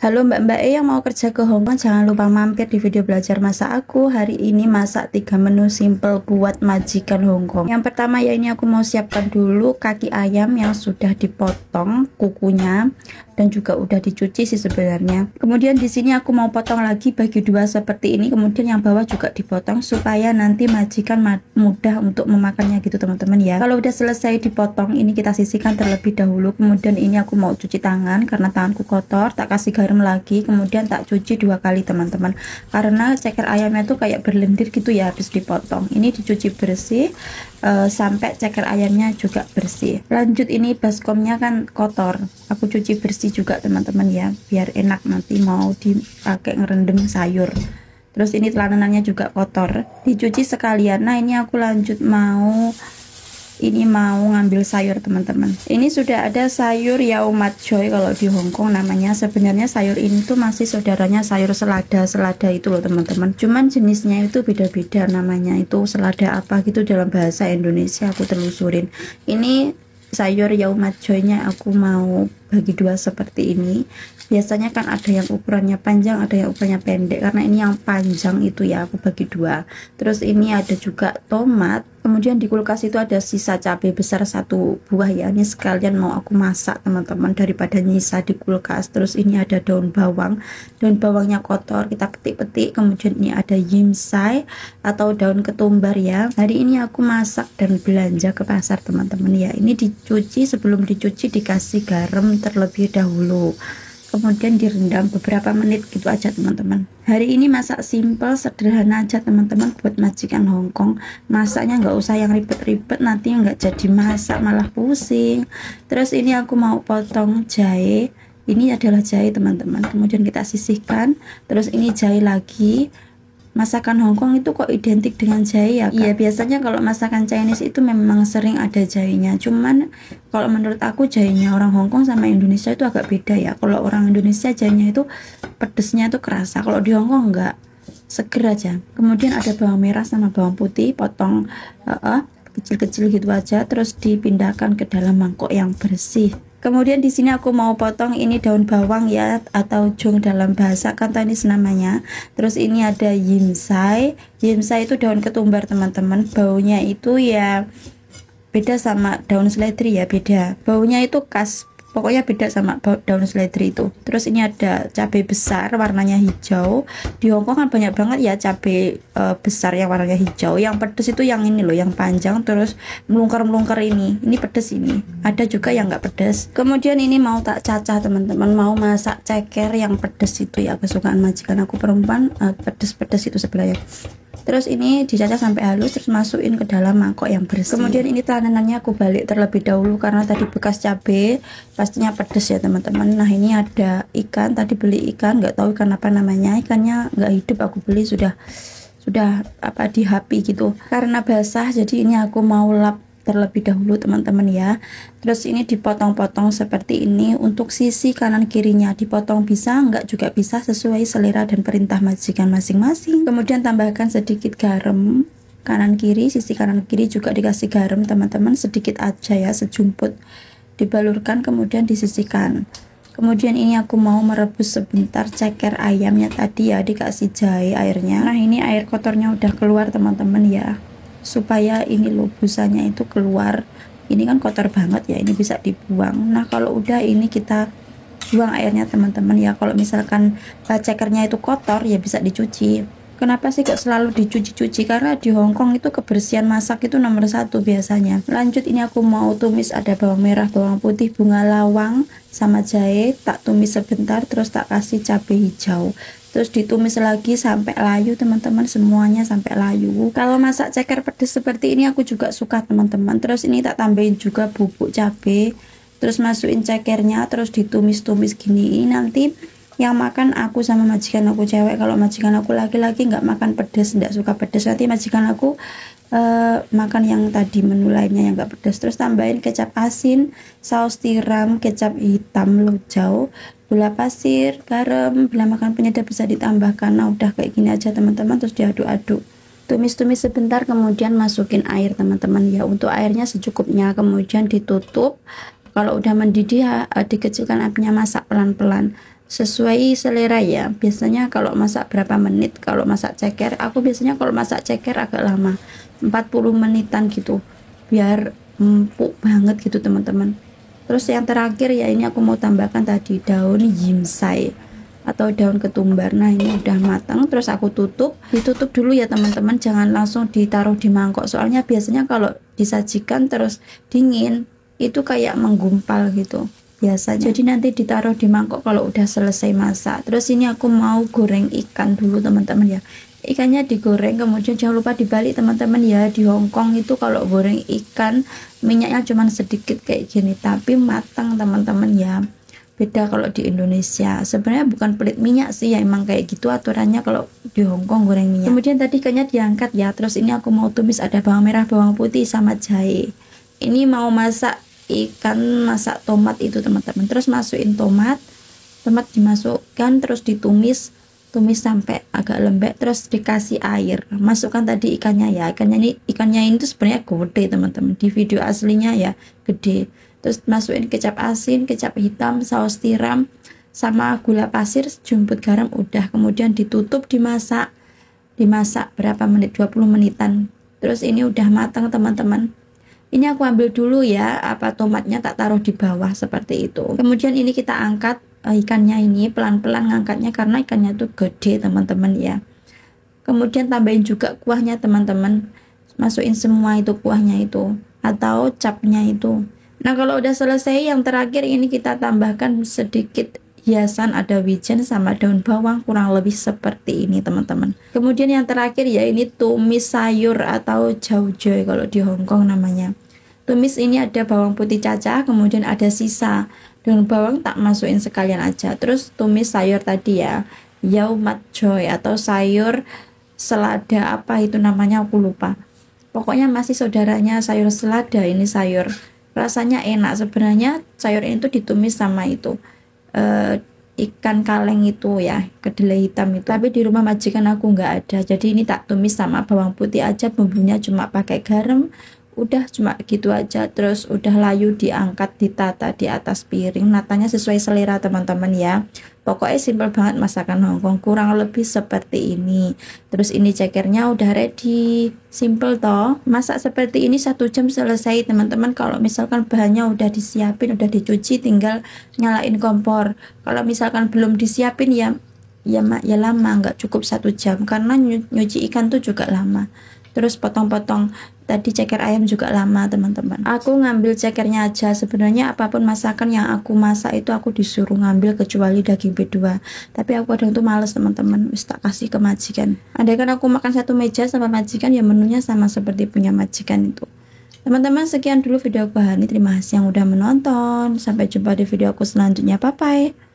Halo Mbak-mbak yang mau kerja ke Hongkong, jangan lupa mampir di video belajar masak aku. Hari ini masak 3 menu simple buat majikan Hongkong. Yang pertama ya, ini aku mau siapkan dulu kaki ayam yang sudah dipotong kukunya dan juga udah dicuci sih sebenarnya. Kemudian di sini aku mau potong lagi bagi dua seperti ini, kemudian yang bawah juga dipotong supaya nanti majikan mudah untuk memakannya gitu teman-teman ya. Kalau udah selesai dipotong, ini kita sisihkan terlebih dahulu. Kemudian ini aku mau cuci tangan karena tanganku kotor, tak kasih garam lagi, kemudian tak cuci 2 kali teman-teman, karena ceker ayamnya tuh kayak berlendir gitu ya habis dipotong. Ini dicuci bersih sampai ceker ayamnya juga bersih. Lanjut, ini baskomnya kan kotor, aku cuci bersih juga teman-teman ya, biar enak nanti mau dipakai ngerendam sayur. Terus ini telanannya juga kotor, dicuci sekalian. Nah ini aku lanjut mau ngambil sayur teman-teman. Ini sudah ada sayur yao mat choy kalau di Hongkong namanya. Sebenarnya sayur ini tuh masih saudaranya sayur selada itu loh teman-teman, cuman jenisnya itu beda-beda namanya, itu selada apa gitu dalam bahasa Indonesia aku telusurin. Ini sayur yao mat choy nya aku mau bagi dua seperti ini. Biasanya kan ada yang ukurannya panjang, ada yang ukurannya pendek, karena ini yang panjang itu ya aku bagi dua. Terus ini ada juga tomat. Kemudian di kulkas itu ada sisa cabai besar 1 buah ya, ini sekalian mau aku masak teman-teman daripada nyisa di kulkas. Terus ini ada daun bawangnya kotor, kita petik-petik. Kemudian ini ada yimsai atau daun ketumbar ya. Hari ini aku masak dan belanja ke pasar teman-teman ya. Ini dicuci, sebelum dicuci dikasih garam terlebih dahulu, kemudian direndam beberapa menit gitu aja teman-teman. Hari ini masak simple, sederhana aja teman-teman buat majikan Hongkong. Masaknya nggak usah yang ribet-ribet, nanti nggak jadi masak malah pusing. Terus ini aku mau potong jahe. Ini adalah jahe teman-teman, kemudian kita sisihkan. Terus ini jahe lagi. Masakan Hongkong itu kok identik dengan jahe ya Kak? Iya, biasanya kalau masakan Chinese itu memang sering ada jahenya. Cuman kalau menurut aku jahenya orang Hongkong sama Indonesia itu agak beda ya. Kalau orang Indonesia jahenya itu pedesnya itu kerasa, kalau di Hongkong enggak, seger aja. Kemudian ada bawang merah sama bawang putih, potong kecil-kecil gitu aja, terus dipindahkan ke dalam mangkok yang bersih. Kemudian di sini aku mau potong ini daun bawang ya, atau jong dalam bahasa Kantonis namanya. Terus ini ada yimsai. Yimsai itu daun ketumbar teman-teman. Baunya itu ya beda sama daun seledri ya, beda. Baunya itu khas. Pokoknya beda sama daun seledri itu. Terus ini ada cabai besar warnanya hijau. Di Hongkong kan banyak banget ya cabai besar yang warnanya hijau. Yang pedes itu yang ini loh, yang panjang terus melungker-melungker ini. Ini pedes ini. Ada juga yang nggak pedes. Kemudian ini mau tak cacah teman-teman. Mau masak ceker yang pedes itu ya, kesukaan majikan aku perempuan, pedes-pedes itu sebenarnya. Terus ini dicacah sampai halus, terus masukin ke dalam mangkok yang bersih. Kemudian ini telanannya aku balik terlebih dahulu karena tadi bekas cabai, pastinya pedes ya teman-teman. Nah ini ada ikan, tadi beli ikan, nggak tahu ikan apa namanya, ikannya nggak hidup, aku beli sudah apa di HP gitu, karena basah jadi ini aku mau lap terlebih dahulu teman-teman ya. Terus ini dipotong-potong seperti ini. Untuk sisi kanan kirinya dipotong bisa, enggak juga bisa, sesuai selera dan perintah majikan masing-masing. Kemudian tambahkan sedikit garam kanan kiri, sisi kanan kiri juga dikasih garam teman-teman, sedikit aja ya, sejumput. Dibalurkan kemudian disisihkan. Kemudian ini aku mau merebus sebentar ceker ayamnya tadi ya, dikasih jahe airnya. Nah ini air kotornya udah keluar teman-teman ya, supaya ini loh busanya itu keluar. Ini kan kotor banget ya, ini bisa dibuang. Nah kalau udah ini kita buang airnya teman-teman ya. Kalau misalkan cekernya itu kotor ya bisa dicuci. Kenapa sih kok selalu dicuci-cuci? Karena di Hongkong itu kebersihan masak itu nomor 1 biasanya. Lanjut, ini aku mau tumis, ada bawang merah, bawang putih, bunga lawang sama jahe. Tak tumis sebentar, terus tak kasih cabai hijau. Terus ditumis lagi sampai layu teman-teman, semuanya sampai layu. Kalau masak ceker pedas seperti ini aku juga suka teman-teman. Terus ini tak tambahin juga bubuk cabai, terus masukin cekernya, terus ditumis-tumis gini. Ini nanti yang makan aku sama majikan aku cewek. Kalau majikan aku laki-laki nggak makan pedas, nggak suka pedas. Nanti majikan aku makan yang tadi menu lainnya yang nggak pedas. Terus tambahin kecap asin, saus tiram, kecap hitam lojau, gula pasir, garam, bila makan penyedap bisa ditambahkan. Nah udah kayak gini aja teman-teman, terus diaduk-aduk. Tumis-tumis sebentar, kemudian masukin air teman-teman ya. Untuk airnya secukupnya, kemudian ditutup. Kalau udah mendidih dikecilkan apinya, masak pelan-pelan sesuai selera ya. Biasanya kalau masak berapa menit, kalau masak ceker aku biasanya kalau masak ceker agak lama, 40 menitan gitu, biar empuk banget gitu teman-teman. Terus yang terakhir ya, ini aku mau tambahkan tadi daun yimsai atau daun ketumbar. Nah ini udah matang, terus aku ditutup dulu ya teman-teman, jangan langsung ditaruh di mangkok, soalnya biasanya kalau disajikan terus dingin itu kayak menggumpal gitu biasanya. Jadi nanti ditaruh di mangkok kalau udah selesai masak. Terus ini aku mau goreng ikan dulu teman-teman ya. Ikannya digoreng, kemudian jangan lupa dibalik teman-teman ya. Di Hongkong itu kalau goreng ikan minyaknya cuman sedikit kayak gini, tapi matang teman-teman ya. Beda kalau di Indonesia. Sebenarnya bukan pelit minyak sih ya, emang kayak gitu aturannya kalau di Hongkong goreng minyak. Kemudian tadi ikannya diangkat ya. Terus ini aku mau tumis, ada bawang merah, bawang putih sama jahe. Ini mau masak ikan, masak tomat itu teman-teman. Terus masukin tomat dimasukkan, terus ditumis sampai agak lembek, terus dikasih air, masukkan tadi ikannya ya. Ikannya ini tuh sebenarnya gede teman-teman, di video aslinya ya gede. Terus masukin kecap asin, kecap hitam, saus tiram, sama gula pasir, sejumput garam, udah. Kemudian ditutup, dimasak berapa menit, 20 menitan. Terus ini udah matang teman-teman. Ini aku ambil dulu ya, tomatnya tak taruh di bawah seperti itu. Kemudian ini kita angkat ikannya, ini pelan-pelan ngangkatnya karena ikannya tuh gede teman-teman ya. Kemudian tambahin juga kuahnya teman-teman, masukin semua itu kuahnya itu atau capnya itu. Nah kalau udah selesai, yang terakhir ini kita tambahkan sedikit hiasan, ada wijen sama daun bawang, kurang lebih seperti ini teman-teman. Kemudian yang terakhir ya, ini tumis sayur atau jaujoy kalau di Hongkong namanya. Tumis ini ada bawang putih cacah, kemudian ada sisa daun bawang, tak masukin sekalian aja. Terus tumis sayur tadi ya, yao mat choy atau sayur selada, apa itu namanya aku lupa. Pokoknya masih saudaranya sayur selada. Ini sayur rasanya enak sebenarnya. Sayur ini tuh ditumis sama itu ikan kaleng itu ya, kedelai hitam itu, tapi di rumah majikan aku nggak ada, jadi ini tak tumis sama bawang putih aja, bumbunya cuma pakai garam, udah cuma gitu aja. Terus udah layu diangkat, ditata di atas piring. Natanya sesuai selera teman-teman ya. Pokoknya simple banget masakan Hongkong, kurang lebih seperti ini. Terus ini cekernya udah ready, simple toh. Masak seperti ini 1 jam selesai teman-teman. Kalau misalkan bahannya udah disiapin, udah dicuci, tinggal nyalain kompor. Kalau misalkan belum disiapin ya lama, nggak cukup 1 jam karena nyuci ikan tuh juga lama. Terus potong-potong tadi ceker ayam juga lama teman-teman. Aku ngambil cekernya aja, sebenarnya apapun masakan yang aku masak itu aku disuruh ngambil kecuali daging B2, tapi aku kadang tuh males teman-teman, wis tak kasih ke majikan. Andai kan aku makan satu meja sama majikan ya menunya sama seperti punya majikan itu. Teman-teman, sekian dulu video aku hari ini, terima kasih yang udah menonton, sampai jumpa di video aku selanjutnya, bye bye.